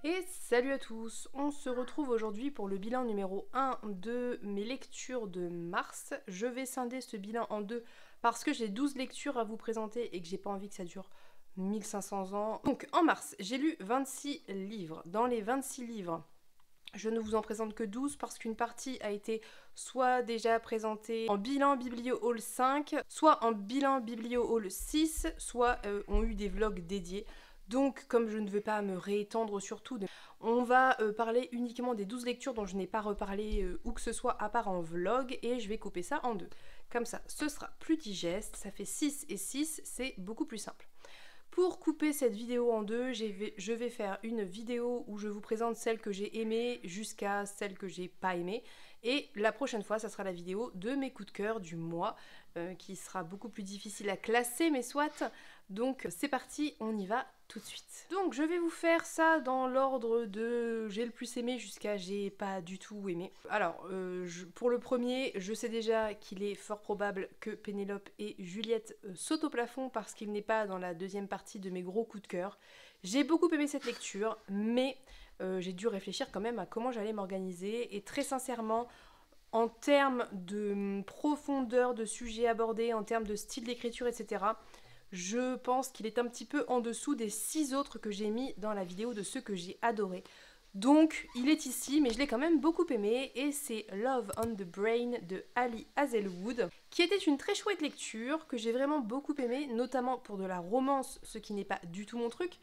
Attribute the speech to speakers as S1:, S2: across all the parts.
S1: Et salut à tous, on se retrouve aujourd'hui pour le bilan numéro 1 de mes lectures de mars. Je vais scinder ce bilan en deux parce que j'ai 12 lectures à vous présenter et que j'ai pas envie que ça dure 1500 ans. Donc en mars, j'ai lu 26 livres. Dans les 26 livres, je ne vous en présente que 12 parce qu'une partie a été soit déjà présentée en bilan Biblio Hall 5, soit en bilan Biblio Hall 6, soit ont eu des vlogs dédiés. Donc, comme je ne veux pas me réétendre sur tout, on va parler uniquement des 12 lectures dont je n'ai pas reparlé où que ce soit à part en vlog, et je vais couper ça en deux. Comme ça, ce sera plus digeste, ça fait 6 et 6, c'est beaucoup plus simple. Pour couper cette vidéo en deux, je vais faire une vidéo où je vous présente celle que j'ai aimée jusqu'à celle que j'ai pas aimée. Et la prochaine fois, ça sera la vidéo de mes coups de cœur du mois, qui sera beaucoup plus difficile à classer, mais soit. Donc c'est parti, on y va tout de suite. Donc je vais vous faire ça dans l'ordre de j'ai le plus aimé jusqu'à j'ai pas du tout aimé. Alors, pour le premier, je sais déjà qu'il est fort probable que Pénélope et Juliette sautent au plafond parce qu'il n'est pas dans la deuxième partie de mes gros coups de cœur. J'ai beaucoup aimé cette lecture, mais j'ai dû réfléchir quand même à comment j'allais m'organiser, et très sincèrement, en termes de profondeur de sujets abordés, en termes de style d'écriture, etc., je pense qu'il est un petit peu en dessous des 6 autres que j'ai mis dans la vidéo de ceux que j'ai adorés. Donc il est ici, mais je l'ai quand même beaucoup aimé, et c'est Love on the Brain de Ali Hazelwood, qui était une très chouette lecture, que j'ai vraiment beaucoup aimé, notamment pour de la romance, ce qui n'est pas du tout mon truc.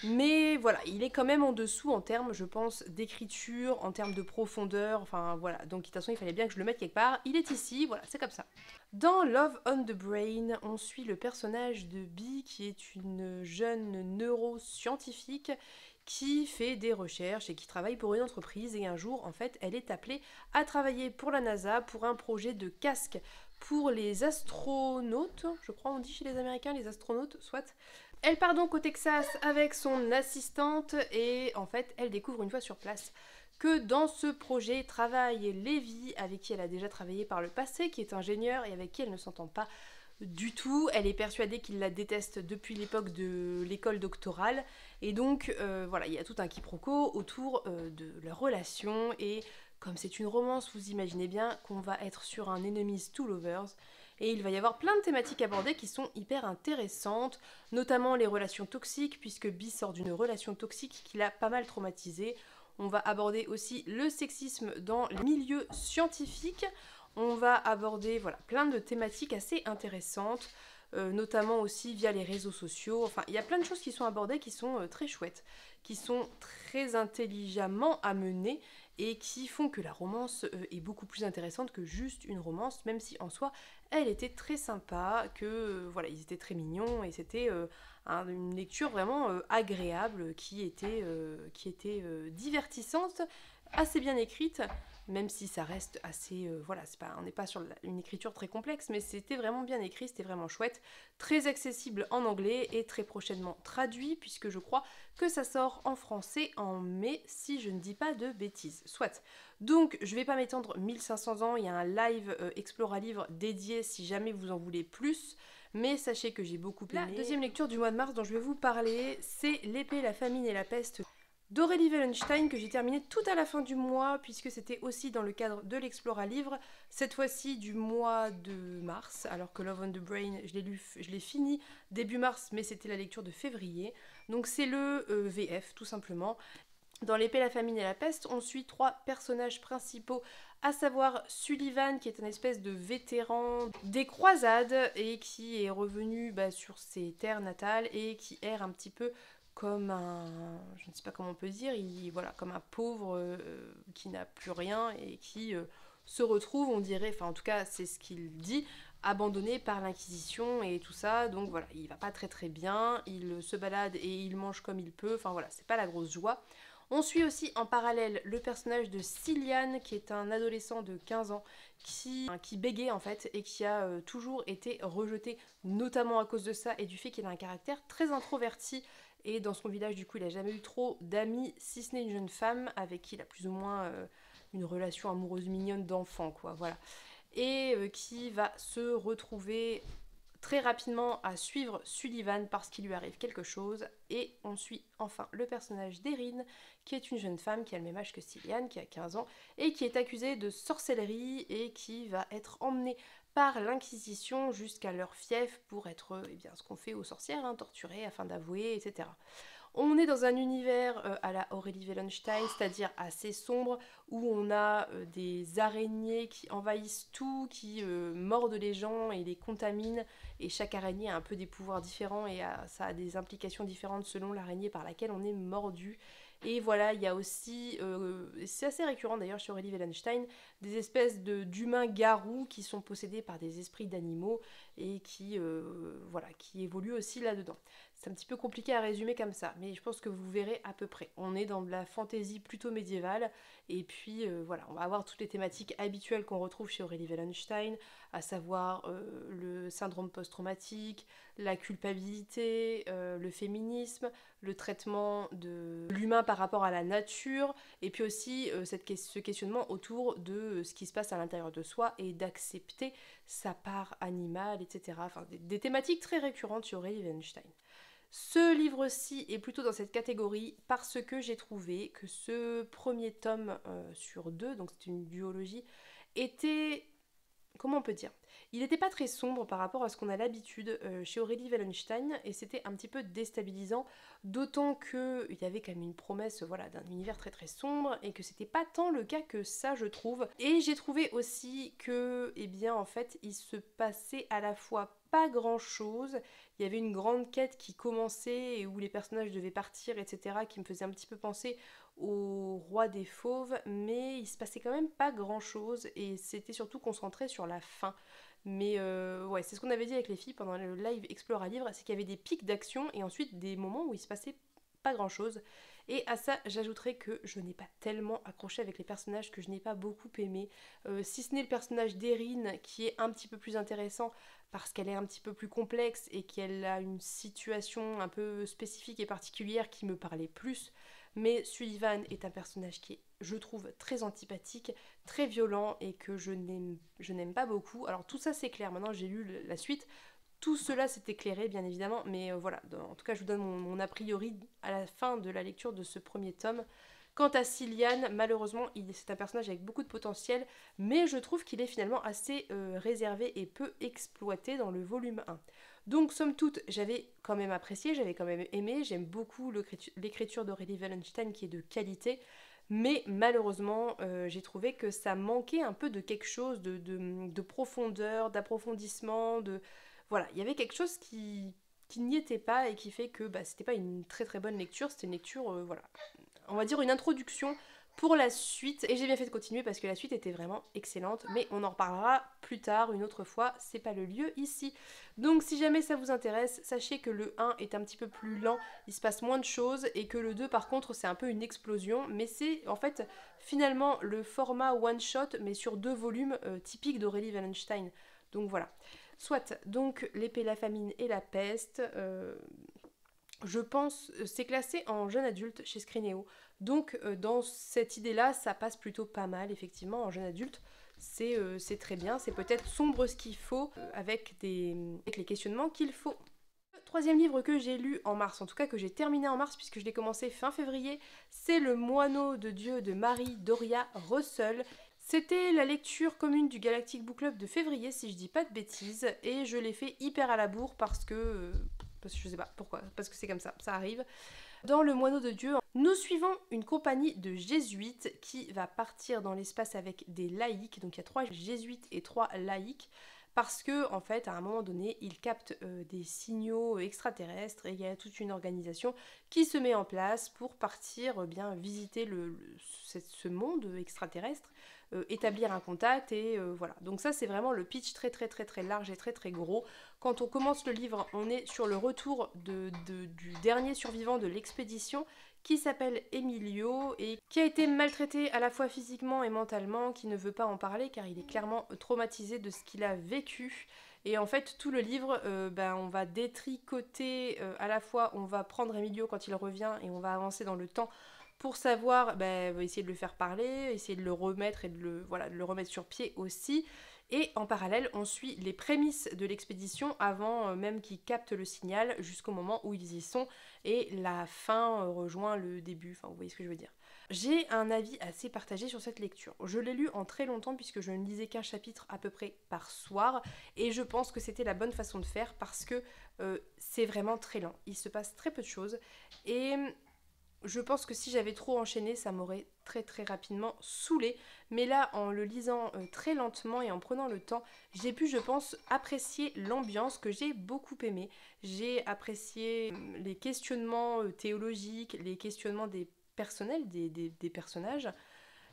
S1: Mais voilà, il est quand même en dessous en termes, je pense, d'écriture, en termes de profondeur, enfin voilà. Donc de toute façon, il fallait bien que je le mette quelque part. Il est ici, voilà, c'est comme ça. Dans Love on the Brain, on suit le personnage de Bee, qui est une jeune neuroscientifique qui fait des recherches et qui travaille pour une entreprise, et un jour, en fait, elle est appelée à travailler pour la NASA pour un projet de casque pour les astronautes, je crois on dit chez les Américains, les astronautes, soit. Elle part donc au Texas avec son assistante, et en fait, elle découvre une fois sur place que dans ce projet travaille Levi, avec qui elle a déjà travaillé par le passé, qui est ingénieur et avec qui elle ne s'entend pas du tout. Elle est persuadée qu'il la déteste depuis l'époque de l'école doctorale, et donc voilà, il y a tout un quiproquo autour de leur relation, et comme c'est une romance, vous imaginez bien qu'on va être sur un enemies to lovers, et il va y avoir plein de thématiques abordées qui sont hyper intéressantes, notamment les relations toxiques, puisque Bee sort d'une relation toxique qui l'a pas mal traumatisée. On va aborder aussi le sexisme dans les milieux scientifiques. On va aborder voilà, plein de thématiques assez intéressantes, notamment aussi via les réseaux sociaux. Enfin, il y a plein de choses qui sont abordées qui sont très chouettes, qui sont très intelligemment amenées, et qui font que la romance est beaucoup plus intéressante que juste une romance, même si en soi elle était très sympa, que voilà, ils étaient très mignons, et c'était une lecture vraiment agréable, qui était divertissante, assez bien écrite, même si ça reste assez voilà, on n'est pas sur une écriture très complexe, mais c'était vraiment bien écrit, c'était vraiment chouette, très accessible en anglais et très prochainement traduit, puisque je crois que ça sort en français en mai, si je ne dis pas de bêtises. Soit. Donc je vais pas m'étendre 1500 ans, il y a un live Explora Livre dédié si jamais vous en voulez plus, mais sachez que j'ai beaucoup aimé. La deuxième lecture du mois de mars dont je vais vous parler, c'est L'épée, la famine et la peste d'Aurélie Wellenstein, que j'ai terminé tout à la fin du mois, puisque c'était aussi dans le cadre de l'Explora Livre, cette fois-ci du mois de mars, alors que Love on the Brain, je l'ai fini début mars, mais c'était la lecture de février. Donc c'est le VF, tout simplement. Dans L'épée, la famine et la peste, on suit 3 personnages principaux, à savoir Sullivan, qui est un espèce de vétéran des croisades, et qui est revenu sur ses terres natales, et qui erre un petit peu comme un, je ne sais pas comment on peut dire, voilà, comme un pauvre qui n'a plus rien, et qui se retrouve, on dirait, enfin en tout cas c'est ce qu'il dit, abandonné par l'Inquisition et tout ça. Donc voilà, il va pas très très bien, il se balade et il mange comme il peut, enfin voilà, c'est pas la grosse joie. On suit aussi en parallèle le personnage de Cillian, qui est un adolescent de 15 ans qui bégait en fait, et qui a toujours été rejeté, notamment à cause de ça et du fait qu'il a un caractère très introverti. Et dans son village, du coup, il a jamais eu trop d'amis, si ce n'est une jeune femme avec qui il a plus ou moins une relation amoureuse mignonne d'enfant, quoi, voilà. Et qui va se retrouver très rapidement à suivre Sullivan parce qu'il lui arrive quelque chose, et on suit enfin le personnage d'Erin, qui est une jeune femme qui a le même âge que Cillian, qui a 15 ans, et qui est accusée de sorcellerie et qui va être emmenée par l'Inquisition jusqu'à leur fief pour être ce qu'on fait aux sorcières, hein, torturées afin d'avouer, etc. On est dans un univers à la Aurélie Wellenstein, c'est-à-dire assez sombre, où on a des araignées qui envahissent tout, qui mordent les gens et les contaminent, et chaque araignée a un peu des pouvoirs différents et ça a des implications différentes selon l'araignée par laquelle on est mordu. Et voilà, il y a aussi, c'est assez récurrent d'ailleurs chez Aurélie Wellenstein, des espèces d'humains garous qui sont possédés par des esprits d'animaux et qui évoluent aussi là-dedans. C'est un petit peu compliqué à résumer comme ça, mais je pense que vous verrez à peu près. On est dans de la fantaisie plutôt médiévale, et puis on va avoir toutes les thématiques habituelles qu'on retrouve chez Aurélie Wellenstein, à savoir le syndrome post-traumatique, la culpabilité, le féminisme, le traitement de l'humain par rapport à la nature, et puis aussi ce questionnement autour de ce qui se passe à l'intérieur de soi et d'accepter sa part animale, etc. Enfin, des thématiques très récurrentes chez Aurélie Wellenstein. Ce livre-ci est plutôt dans cette catégorie parce que j'ai trouvé que ce premier tome sur 2, donc c'est une duologie, était, comment on peut dire, il n'était pas très sombre par rapport à ce qu'on a l'habitude chez Aurélie Wellenstein, et c'était un petit peu déstabilisant, d'autant qu'il y avait quand même une promesse d'un univers très très sombre, et que c'était pas tant le cas que ça, je trouve. Et j'ai trouvé aussi que, en fait, il se passait à la fois pas grand chose, il y avait une grande quête qui commençait et où les personnages devaient partir, etc., qui me faisait un petit peu penser au roi des fauves, mais il se passait quand même pas grand chose, et c'était surtout concentré sur la fin. Mais ouais, c'est ce qu'on avait dit avec les filles pendant le live Explore à Livre, c'est qu'il y avait des pics d'action et ensuite des moments où il se passait pas grand chose. Et à ça, j'ajouterais que je n'ai pas tellement accroché avec les personnages, que je n'ai pas beaucoup aimé. Si ce n'est le personnage d'Erin qui est un petit peu plus intéressant parce qu'elle est un petit peu plus complexe et qu'elle a une situation un peu spécifique et particulière qui me parlait plus. Mais Sullivan est un personnage qui est, je trouve, très antipathique, très violent, et que je n'aime pas beaucoup. Alors tout ça c'est clair, maintenant j'ai lu la suite, tout cela s'est éclairé bien évidemment, mais voilà, en tout cas je vous donne mon a priori à la fin de la lecture de ce premier tome. Quant à Cillian, malheureusement, c'est un personnage avec beaucoup de potentiel, mais je trouve qu'il est finalement assez réservé et peu exploité dans le volume 1. Donc, somme toute, j'avais quand même apprécié, j'avais quand même aimé, j'aime beaucoup l'écriture d'Aurélie Wellenstein qui est de qualité, mais malheureusement, j'ai trouvé que ça manquait un peu de quelque chose, de profondeur, d'approfondissement, Voilà, il y avait quelque chose qui n'y était pas et qui fait que c'était pas une très très bonne lecture, c'était une lecture, on va dire une introduction pour la suite, et j'ai bien fait de continuer parce que la suite était vraiment excellente, mais on en reparlera plus tard, une autre fois, c'est pas le lieu ici. Donc si jamais ça vous intéresse, sachez que le 1 est un petit peu plus lent, il se passe moins de choses, et que le 2 par contre c'est un peu une explosion, mais c'est en fait finalement le format one shot mais sur 2 volumes typiques d'Aurélie Wellenstein. Donc voilà. Soit, donc l'épée, la famine et la peste, je pense, c'est classé en jeune adulte chez Scrineo. Donc dans cette idée-là, ça passe plutôt pas mal, effectivement, en jeune adulte. C'est très bien, c'est peut-être sombre ce qu'il faut, avec les questionnements qu'il faut. Le troisième livre que j'ai lu en mars, en tout cas que j'ai terminé en mars puisque je l'ai commencé fin février, c'est Le Moineau de Dieu de Marie Doria Russell. C'était la lecture commune du Galactic Book Club de février, si je dis pas de bêtises, et je l'ai fait hyper à la bourre parce que je sais pas pourquoi, parce que c'est comme ça arrive. Dans Le Moineau de Dieu, nous suivons une compagnie de jésuites qui va partir dans l'espace avec des laïcs, donc il y a 3 jésuites et 3 laïcs, parce que en fait à un moment donné ils captent des signaux extraterrestres, et il y a toute une organisation qui se met en place pour partir visiter ce monde extraterrestre, établir un contact, et voilà. Donc ça c'est vraiment le pitch très très très très large et très très gros. Quand on commence le livre, on est sur le retour du dernier survivant de l'expédition, qui s'appelle Emilio et qui a été maltraité à la fois physiquement et mentalement, qui ne veut pas en parler car il est clairement traumatisé de ce qu'il a vécu. Et en fait, tout le livre, on va détricoter, à la fois on va prendre Emilio quand il revient et on va avancer dans le temps pour savoir, essayer de le faire parler, essayer de le remettre et de le remettre sur pied aussi. Et en parallèle, on suit les prémices de l'expédition avant même qu'ils captent le signal jusqu'au moment où ils y sont et la fin rejoint le début, enfin vous voyez ce que je veux dire. J'ai un avis assez partagé sur cette lecture. Je l'ai lu en très longtemps puisque je ne lisais qu'un chapitre à peu près par soir et je pense que c'était la bonne façon de faire parce que c'est vraiment très lent. Il se passe très peu de choses et je pense que si j'avais trop enchaîné, ça m'aurait très très rapidement saoulé. Mais là, en le lisant très lentement et en prenant le temps, j'ai pu, je pense, apprécier l'ambiance que j'ai beaucoup aimée. J'ai apprécié les questionnements théologiques, les questionnements des personnels, des personnages.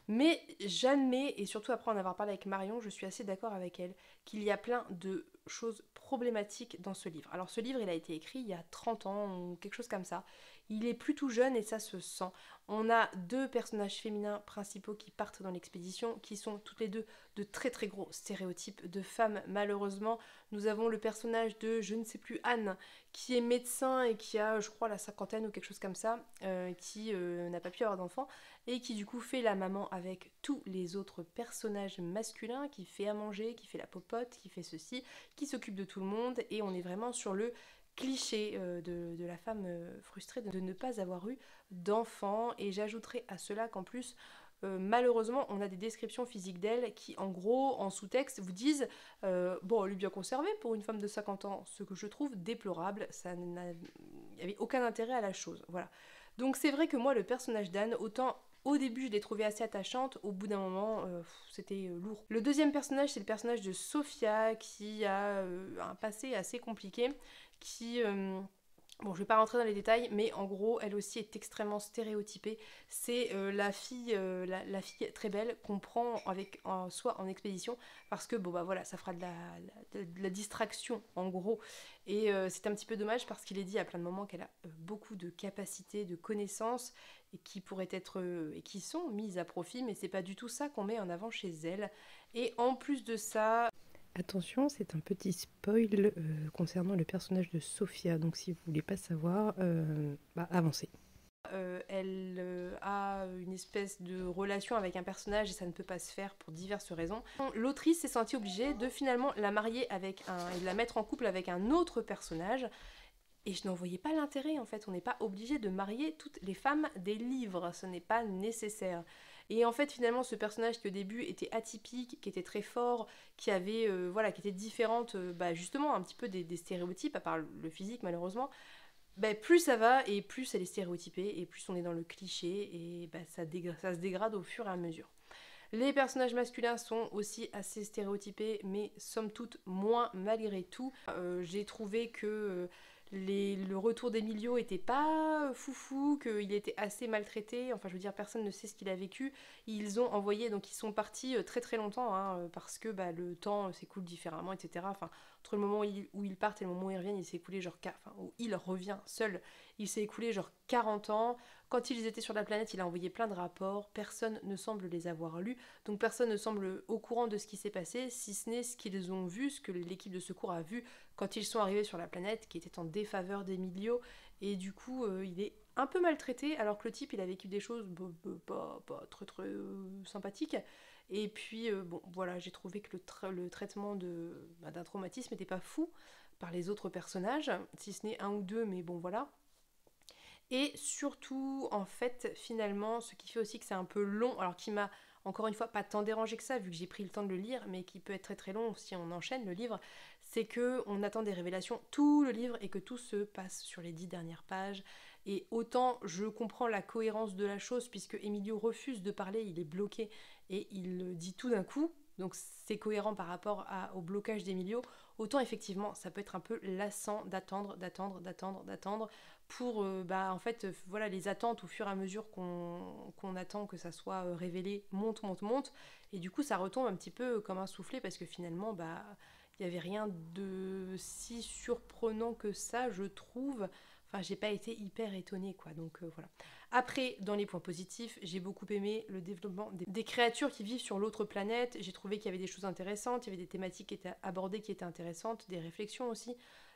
S1: Mais j'admets, et surtout après en avoir parlé avec Marion, je suis assez d'accord avec elle, qu'il y a plein de choses problématiques dans ce livre. Alors ce livre, il a été écrit il y a 30 ans ou quelque chose comme ça. Il est plus tout jeune et ça se sent. On a deux personnages féminins principaux qui partent dans l'expédition, qui sont toutes les deux de très très gros stéréotypes de femmes. Malheureusement, nous avons le personnage de, je ne sais plus, Anne, qui est médecin et qui a, je crois, la cinquantaine ou quelque chose comme ça, qui n'a pas pu avoir d'enfant et qui du coup fait la maman avec tous les autres personnages masculins, qui fait à manger, qui fait la popote, qui fait ceci, qui s'occupe de tout le monde, et on est vraiment sur le cliché de la femme frustrée de ne pas avoir eu d'enfant. Et j'ajouterai à cela qu'en plus malheureusement on a des descriptions physiques d'elle qui en gros en sous-texte vous disent bon, elle est bien conservée pour une femme de 50 ans, ce que je trouve déplorable. Il n'y avait aucun intérêt à la chose, voilà. Donc c'est vrai que moi le personnage d'Anne, autant au début je l'ai trouvée assez attachante, au bout d'un moment c'était lourd. Le deuxième personnage, c'est le personnage de Sophia qui a un passé assez compliqué, qui bon, je vais pas rentrer dans les détails, mais en gros, elle aussi est extrêmement stéréotypée. C'est la fille très belle qu'on prend soit en expédition, parce que bon bah voilà, ça fera de la distraction en gros. Et c'est un petit peu dommage parce qu'il est dit à plein de moments qu'elle a beaucoup de capacités, de connaissances, et qui pourraient être et qui sont mises à profit, mais c'est pas du tout ça qu'on met en avant chez elle. Et en plus de ça, attention, c'est un petit spoil concernant le personnage de Sophia, donc si vous voulez pas savoir, avancez. Elle a une espèce de relation avec un personnage et ça ne peut pas se faire pour diverses raisons. L'autrice s'est sentie obligée de finalement la marier et de la mettre en couple avec un autre personnage. Et je n'en voyais pas l'intérêt en fait, on n'est pas obligé de marier toutes les femmes des livres, ce n'est pas nécessaire. Et en fait finalement ce personnage qui au début était atypique, qui était très fort, qui avait qui était différente justement un petit peu des stéréotypes, à part le physique malheureusement, plus ça va et plus elle est stéréotypée et plus on est dans le cliché et ça se dégrade au fur et à mesure. Les personnages masculins sont aussi assez stéréotypés, mais somme toute moins malgré tout. J'ai trouvé que le retour d'Emilio était pas foufou, qu'il était assez maltraité. Enfin, je veux dire, personne ne sait ce qu'il a vécu. Ils ont envoyé, donc ils sont partis très très longtemps, hein, parce que le temps s'écoule différemment, etc. Enfin, entre le moment où ils partent et le moment où ils reviennent, il s'est écoulé où il revient seul, il s'est écoulé genre 40 ans. Quand ils étaient sur la planète, il a envoyé plein de rapports, personne ne semble les avoir lus, donc personne ne semble au courant de ce qui s'est passé, si ce n'est ce qu'ils ont vu, ce que l'équipe de secours a vu quand ils sont arrivés sur la planète, qui était en défaveur d'Emilio, et du coup il est un peu maltraité, alors que le type il a vécu des choses pas très très sympathiques. Et puis voilà, j'ai trouvé que le traitement d'un traumatisme n'était pas fou par les autres personnages, si ce n'est un ou deux, mais bon voilà. Et surtout, en fait, finalement, ce qui fait aussi que c'est un peu long, alors qui m'a, encore une fois, pas tant dérangé que ça, vu que j'ai pris le temps de le lire, mais qui peut être très très long si on enchaîne le livre, c'est que on attend des révélations tout le livre et que tout se passe sur les 10 dernières pages. Et autant je comprends la cohérence de la chose, puisque Emilio refuse de parler, il est bloqué, et il le dit tout d'un coup, donc c'est cohérent par rapport au blocage d'Emilio, autant effectivement ça peut être un peu lassant d'attendre pour en fait voilà, les attentes au fur et à mesure qu'on attend que ça soit révélé monte, et du coup ça retombe un petit peu comme un soufflet parce que finalement il n'y avait rien de si surprenant que ça, je trouve. Enfin, j'ai pas été hyper étonnée, quoi. Donc voilà. Après, dans les points positifs, j'ai beaucoup aimé le développement des créatures qui vivent sur l'autre planète. J'ai trouvé qu'il y avait des choses intéressantes, il y avait des thématiques qui étaient abordées qui étaient intéressantes, des réflexions aussi.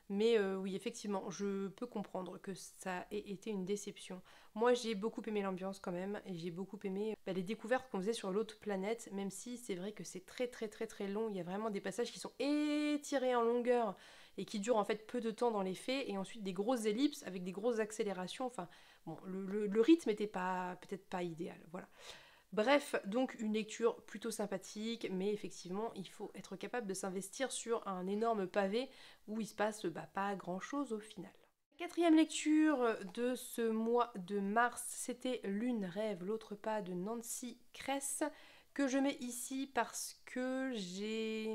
S1: Mais oui, effectivement, je peux comprendre que ça ait été une déception. Moi, j'ai beaucoup aimé l'ambiance quand même, et j'ai beaucoup aimé les découvertes qu'on faisait sur l'autre planète, même si c'est vrai que c'est très très très très long. Il y a vraiment des passages qui sont étirés en longueur et qui durent en fait peu de temps dans les faits, et ensuite des grosses ellipses avec des grosses accélérations. Enfin, bon, le rythme était pas peut-être pas idéal, voilà. Bref, donc une lecture plutôt sympathique, mais effectivement, il faut être capable de s'investir sur un énorme pavé où il se passe pas grand-chose au final. Quatrième lecture de ce mois de mars, c'était L'une rêve, l'autre pas de Nancy Kress, que je mets ici parce que j'ai...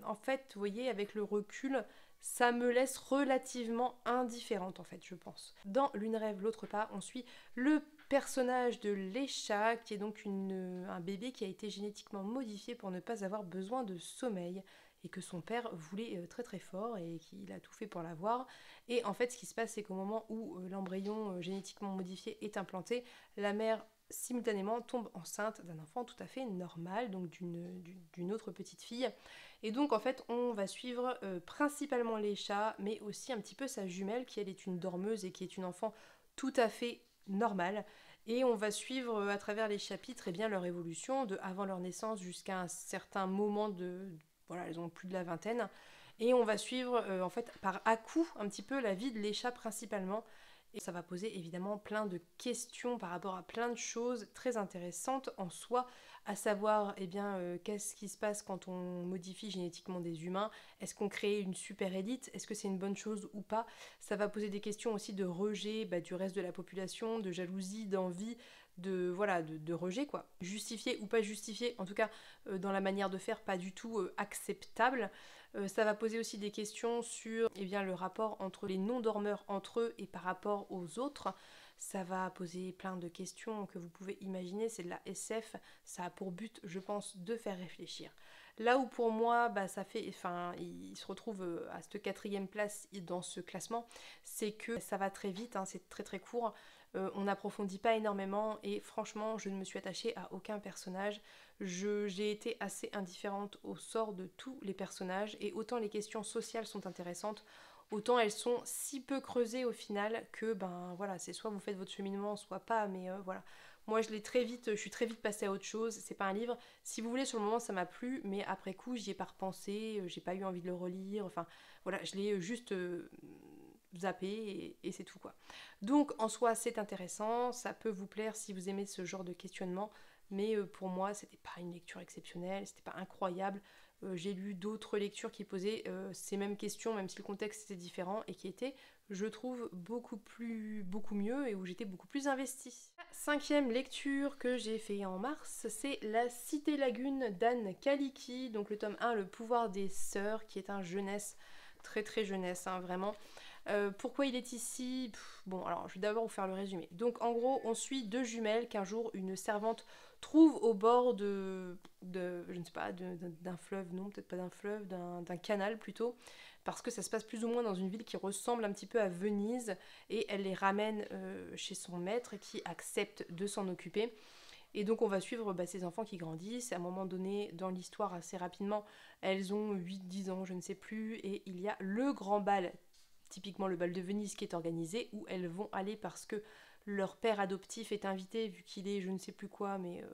S1: En fait, vous voyez, avec le recul, ça me laisse relativement indifférente, en fait, je pense. Dans L'une rêve, l'autre pas, on suit le personnage de Leisha, qui est donc un bébé qui a été génétiquement modifié pour ne pas avoir besoin de sommeil, et que son père voulait très très fort, et qu'il a tout fait pour l'avoir. Et en fait, ce qui se passe, c'est qu'au moment où l'embryon génétiquement modifié est implanté, la mère simultanément tombe enceinte d'un enfant tout à fait normal, donc d'une autre petite fille. Et donc en fait, on va suivre principalement les chats, mais aussi un petit peu sa jumelle, qui elle est une dormeuse et qui est une enfant tout à fait normale. Et on va suivre à travers les chapitres bien, leur évolution, de avant leur naissance jusqu'à un certain moment de... Voilà, elles ont plus de la vingtaine. Et on va suivre en fait par à-coup un petit peu la vie de Leisha principalement. Et ça va poser évidemment plein de questions par rapport à plein de choses très intéressantes en soi, à savoir qu'est-ce qui se passe quand on modifie génétiquement des humains, est-ce qu'on crée une super élite, est-ce que c'est une bonne chose ou pas. Ça va poser des questions aussi de rejet du reste de la population, de jalousie, d'envie, de rejet quoi. Justifié ou pas justifié, en tout cas dans la manière de faire pas du tout acceptable. Ça va poser aussi des questions sur le rapport entre les non-dormeurs entre eux et par rapport aux autres. Ça va poser plein de questions que vous pouvez imaginer, c'est de la SF, ça a pour but, je pense, de faire réfléchir. Là où pour moi, il se retrouve à cette quatrième place dans ce classement, c'est que ça va très vite, hein, c'est très très court, on n'approfondit pas énormément et franchement, je ne me suis attachée à aucun personnage. J'ai été assez indifférente au sort de tous les personnages et autant les questions sociales sont intéressantes, autant elles sont si peu creusées au final que c'est soit vous faites votre cheminement, soit pas, mais voilà. Moi je suis très vite passée à autre chose, c'est pas un livre, si vous voulez sur le moment ça m'a plu, mais après coup j'y ai pas repensé, j'ai pas eu envie de le relire, enfin voilà, je l'ai juste zappé et c'est tout quoi. Donc en soi c'est intéressant, ça peut vous plaire si vous aimez ce genre de questionnement, mais pour moi c'était pas une lecture exceptionnelle, c'était pas incroyable. J'ai lu d'autres lectures qui posaient ces mêmes questions, même si le contexte était différent, et qui étaient, je trouve, beaucoup mieux et où j'étais beaucoup plus investie. La cinquième lecture que j'ai fait en mars, c'est La Cité Lagune d'Anne Kaliki, donc le tome 1, Le pouvoir des sœurs, qui est un jeunesse, très très jeunesse, hein, vraiment. Pourquoi il est ici? Bon, alors je vais d'abord vous faire le résumé. Donc en gros, on suit deux jumelles qu'un jour une servante trouve au bord je ne sais pas, d'un fleuve, non, peut-être pas d'un fleuve, d'un canal plutôt, parce que ça se passe plus ou moins dans une ville qui ressemble un petit peu à Venise, et elle les ramène chez son maître qui accepte de s'en occuper. Et donc on va suivre ces enfants qui grandissent. À un moment donné, dans l'histoire, assez rapidement, elles ont 8-10 ans, je ne sais plus, et il y a le grand bal, typiquement le bal de Venise qui est organisé, où elles vont aller parce que leur père adoptif est invité, vu qu'il est je ne sais plus quoi, mais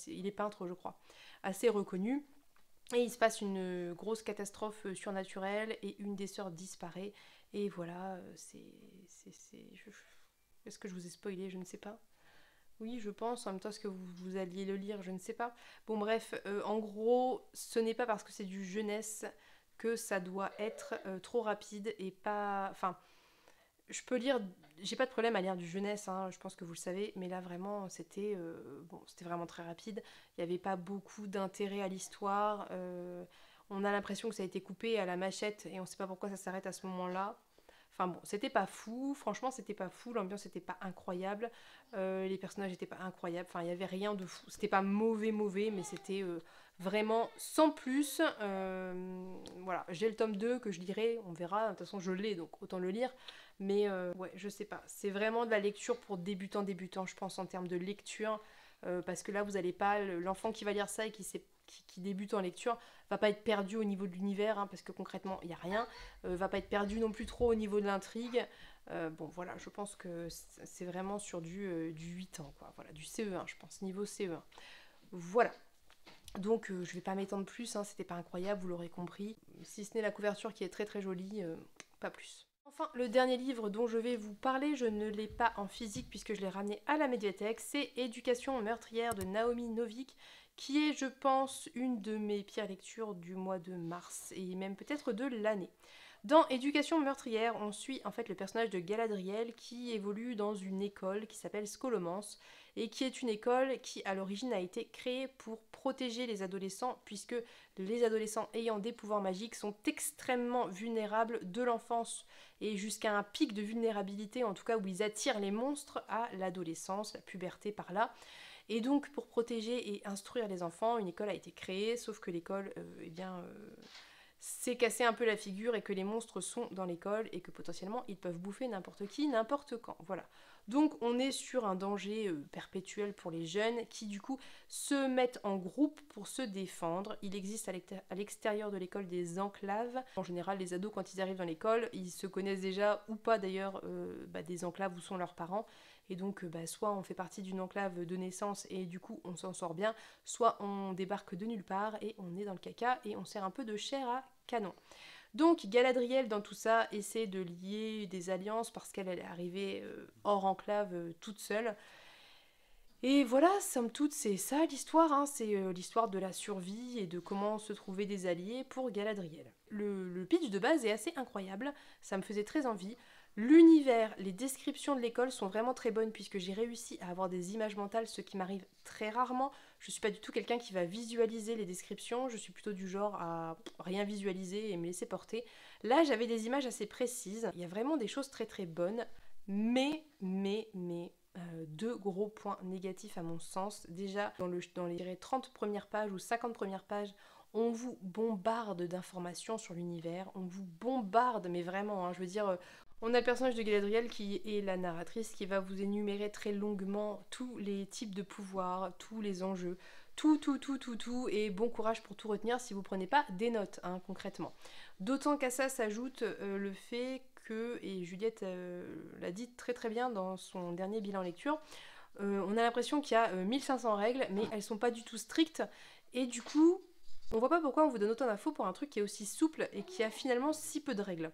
S1: il est peintre je crois, assez reconnu. Et il se passe une grosse catastrophe surnaturelle et une des sœurs disparaît. Et voilà, Est-ce que je vous ai spoilé? Je ne sais pas. Oui, je pense. En même temps, est-ce que vous alliez le lire? Je ne sais pas. Bon, bref, en gros, ce n'est pas parce que c'est du jeunesse que ça doit être trop rapide et pas... Enfin, je peux lire... J'ai pas de problème à lire du jeunesse, hein, je pense que vous le savez, mais là, vraiment, c'était vraiment très rapide. Il n'y avait pas beaucoup d'intérêt à l'histoire. On a l'impression que ça a été coupé à la machette et on sait pas pourquoi ça s'arrête à ce moment-là. Enfin bon, c'était pas fou, franchement c'était pas fou, l'ambiance était pas incroyable, les personnages étaient pas incroyables, enfin il y avait rien de fou, c'était pas mauvais, mais c'était vraiment sans plus. Voilà, j'ai le tome 2 que je lirai, on verra, de toute façon je l'ai donc autant le lire, mais ouais, je sais pas, c'est vraiment de la lecture pour débutants, je pense en termes de lecture, parce que là vous allez pas, l'enfant qui va lire ça et qui sait qui débute en lecture va pas être perdu au niveau de l'univers, hein, parce que concrètement il n'y a rien, va pas être perdu non plus trop au niveau de l'intrigue. Bon voilà, je pense que c'est vraiment sur du 8 ans, quoi. Voilà, du CE1, je pense, niveau CE1. Voilà. Donc je vais pas m'étendre plus, hein, c'était pas incroyable, vous l'aurez compris. Si ce n'est la couverture qui est très très jolie, pas plus. Enfin, le dernier livre dont je vais vous parler, je ne l'ai pas en physique puisque je l'ai ramené à la médiathèque, c'est Éducation meurtrière de Naomi Novik, qui est, je pense, une de mes pires lectures du mois de mars, et même peut-être de l'année. Dans Éducation meurtrière, on suit en fait le personnage de Galadriel qui évolue dans une école qui s'appelle Scholomance, et qui est une école qui à l'origine a été créée pour protéger les adolescents, puisque les adolescents ayant des pouvoirs magiques sont extrêmement vulnérables de l'enfance et jusqu'à un pic de vulnérabilité, en tout cas où ils attirent les monstres à l'adolescence, la puberté par là. Et donc pour protéger et instruire les enfants, une école a été créée, sauf que l'école, s'est cassé un peu la figure et que les monstres sont dans l'école et que potentiellement ils peuvent bouffer n'importe qui, n'importe quand. Voilà. Donc on est sur un danger perpétuel pour les jeunes qui du coup se mettent en groupe pour se défendre. Il existe à l'extérieur de l'école des enclaves. En général les ados quand ils arrivent dans l'école, ils se connaissent déjà ou pas d'ailleurs des enclaves où sont leurs parents. Et donc soit on fait partie d'une enclave de naissance et du coup on s'en sort bien, soit on débarque de nulle part et on est dans le caca et on sert un peu de chair à canon. Donc Galadriel dans tout ça essaie de lier des alliances parce qu'elle est arrivée hors enclave toute seule. Et voilà, somme toute, c'est ça l'histoire, hein. C'est l'histoire de la survie et de comment se trouver des alliés pour Galadriel. Le pitch de base est assez incroyable, ça me faisait très envie. L'univers, les descriptions de l'école sont vraiment très bonnes puisque j'ai réussi à avoir des images mentales, ce qui m'arrive très rarement. Je suis pas du tout quelqu'un qui va visualiser les descriptions, je suis plutôt du genre à rien visualiser et me laisser porter. Là, j'avais des images assez précises, il y a vraiment des choses très très bonnes, mais, deux gros points négatifs à mon sens. Déjà, dans les 30 premières pages ou 50 premières pages, on vous bombarde d'informations sur l'univers, on vous bombarde, mais vraiment, hein, je veux dire, on a le personnage de Galadriel qui est la narratrice qui va vous énumérer très longuement tous les types de pouvoirs, tous les enjeux, tout, et bon courage pour tout retenir si vous prenez pas des notes, hein, concrètement. D'autant qu'à ça s'ajoute le fait que, et Juliette l'a dit très très bien dans son dernier bilan lecture, on a l'impression qu'il y a 1500 règles, mais elles sont pas du tout strictes, et du coup, on voit pas pourquoi on vous donne autant d'infos pour un truc qui est aussi souple et qui a finalement si peu de règles.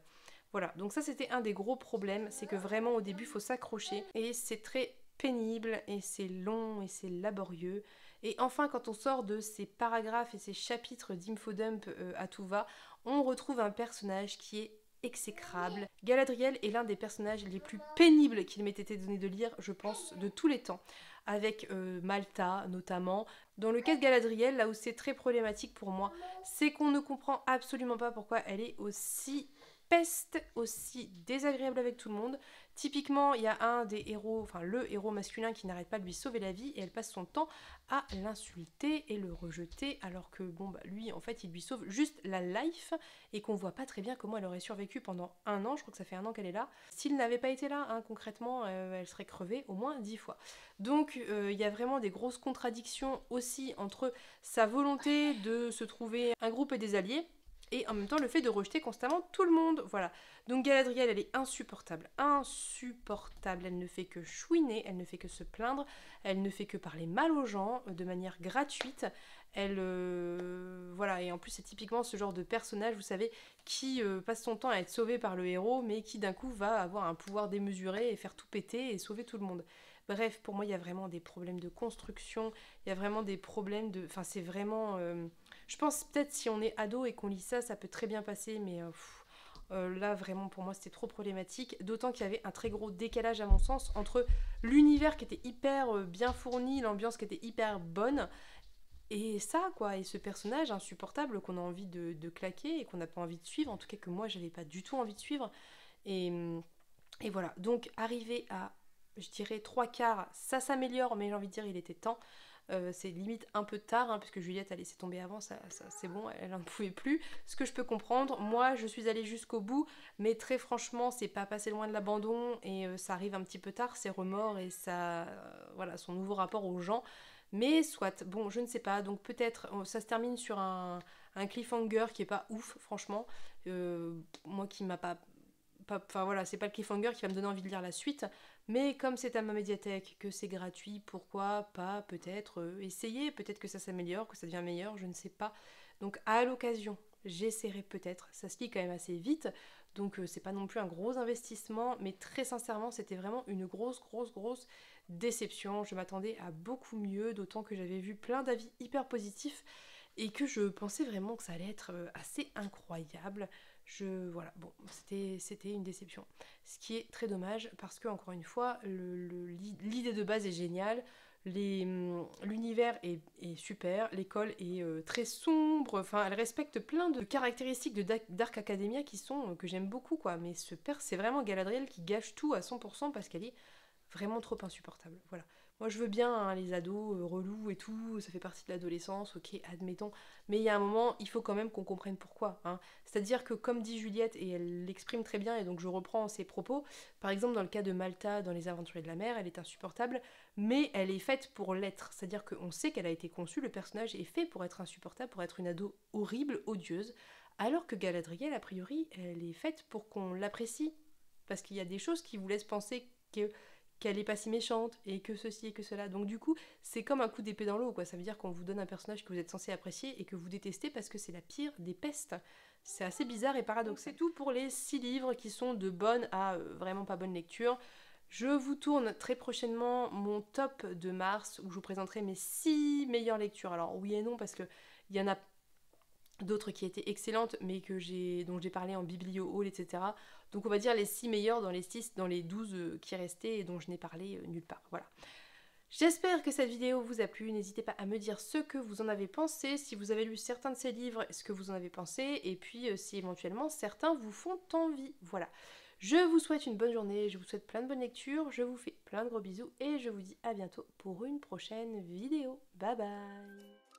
S1: Voilà, donc ça c'était un des gros problèmes, c'est que vraiment au début il faut s'accrocher, et c'est très pénible, et c'est long, et c'est laborieux. Et enfin, quand on sort de ces paragraphes et ces chapitres d'infodump à tout va, on retrouve un personnage qui est exécrable. Galadriel est l'un des personnages les plus pénibles qu'il m'ait été donné de lire, je pense, de tous les temps. Avec Malta notamment. Dans le cas de Galadriel, là où c'est très problématique pour moi, c'est qu'on ne comprend absolument pas pourquoi elle est aussi peste, aussi désagréable avec tout le monde. Typiquement, il y a un des héros, enfin le héros masculin qui n'arrête pas de lui sauver la vie et elle passe son temps à l'insulter et le rejeter alors que lui en fait il lui sauve juste la life et qu'on voit pas très bien comment elle aurait survécu pendant un an, je crois que ça fait un an qu'elle est là. S'il n'avait pas été là, hein, concrètement, elle serait crevée au moins 10 fois. Donc il y a vraiment des grosses contradictions aussi entre sa volonté de se trouver un groupe et des alliés, et en même temps le fait de rejeter constamment tout le monde, voilà. Donc Galadriel, elle est insupportable, elle ne fait que chouiner, elle ne fait que se plaindre, elle ne fait que parler mal aux gens de manière gratuite, elle... voilà, et en plus c'est typiquement ce genre de personnage, vous savez, qui passe son temps à être sauvé par le héros, mais qui d'un coup va avoir un pouvoir démesuré et faire tout péter et sauver tout le monde. Bref, pour moi, il y a vraiment des problèmes de construction, il y a vraiment des problèmes de... Enfin, c'est vraiment... Je pense peut-être si on est ado et qu'on lit ça, ça peut très bien passer, mais là vraiment pour moi c'était trop problématique. D'autant qu'il y avait un très gros décalage à mon sens entre l'univers qui était hyper bien fourni, l'ambiance qui était hyper bonne, et ça quoi, et ce personnage insupportable qu'on a envie de claquer et qu'on n'a pas envie de suivre, en tout cas que moi j'avais pas du tout envie de suivre. Et voilà, donc arrivé à, je dirais, 3/4, ça s'améliore, mais j'ai envie de dire il était temps. C'est limite un peu tard, hein, puisque Juliette a laissé tomber avant, ça c'est bon, elle n'en pouvait plus. Ce que je peux comprendre, moi je suis allée jusqu'au bout, mais très franchement, c'est pas passé loin de l'abandon, et ça arrive un petit peu tard, ses remords et voilà, son nouveau rapport aux gens. Mais soit, bon, je ne sais pas, donc peut-être, ça se termine sur un cliffhanger qui est pas ouf, franchement. Moi qui m'a enfin voilà, c'est pas le cliffhanger qui va me donner envie de lire la suite, mais comme c'est à ma médiathèque, que c'est gratuit, pourquoi pas peut-être essayer, peut-être que ça s'améliore, que ça devient meilleur, je ne sais pas. Donc à l'occasion, j'essaierai peut-être, ça se lit quand même assez vite, donc c'est pas non plus un gros investissement, mais très sincèrement, c'était vraiment une grosse déception. Je m'attendais à beaucoup mieux, d'autant que j'avais vu plein d'avis hyper positifs et que je pensais vraiment que ça allait être assez incroyable. Voilà, bon, c'était une déception. Ce qui est très dommage parce que, encore une fois, l'idée de base est géniale, l'univers est super, l'école est très sombre, enfin, elle respecte plein de caractéristiques de Dark Academia qui sont, que j'aime beaucoup, quoi. Mais c'est vraiment Galadriel qui gâche tout à 100% parce qu'elle est vraiment trop insupportable. Voilà. Moi je veux bien hein, les ados relous et tout, ça fait partie de l'adolescence, ok, admettons. Mais il y a un moment, il faut quand même qu'on comprenne pourquoi. Hein. C'est-à-dire que comme dit Juliette, et elle l'exprime très bien, et donc je reprends ses propos, par exemple dans le cas de Malta dans Les Aventuriers de la Mer, elle est insupportable, mais elle est faite pour l'être. C'est-à-dire qu'on sait qu'elle a été conçue, le personnage est fait pour être insupportable, pour être une ado horrible, odieuse, alors que Galadriel, a priori, elle est faite pour qu'on l'apprécie. Parce qu'il y a des choses qui vous laissent penser qu'elle est pas si méchante et que ceci et que cela. Donc du coup, c'est comme un coup d'épée dans l'eau, quoi. Ça veut dire qu'on vous donne un personnage que vous êtes censé apprécier et que vous détestez parce que c'est la pire des pestes. C'est assez bizarre et paradoxal. C'est tout pour les 6 livres qui sont de bonne à vraiment pas bonne lecture. Je vous tourne très prochainement mon top de mars où je vous présenterai mes 6 meilleures lectures. Alors oui et non parce que il y en a d'autres qui étaient excellentes mais dont j'ai parlé en biblio haul, etc. Donc on va dire les 6 meilleures dans les 12 qui restaient et dont je n'ai parlé nulle part. Voilà. J'espère que cette vidéo vous a plu, n'hésitez pas à me dire ce que vous en avez pensé, si vous avez lu certains de ces livres, ce que vous en avez pensé, et puis si éventuellement certains vous font envie. Voilà. Je vous souhaite une bonne journée, je vous souhaite plein de bonnes lectures, je vous fais plein de gros bisous, et je vous dis à bientôt pour une prochaine vidéo. Bye bye.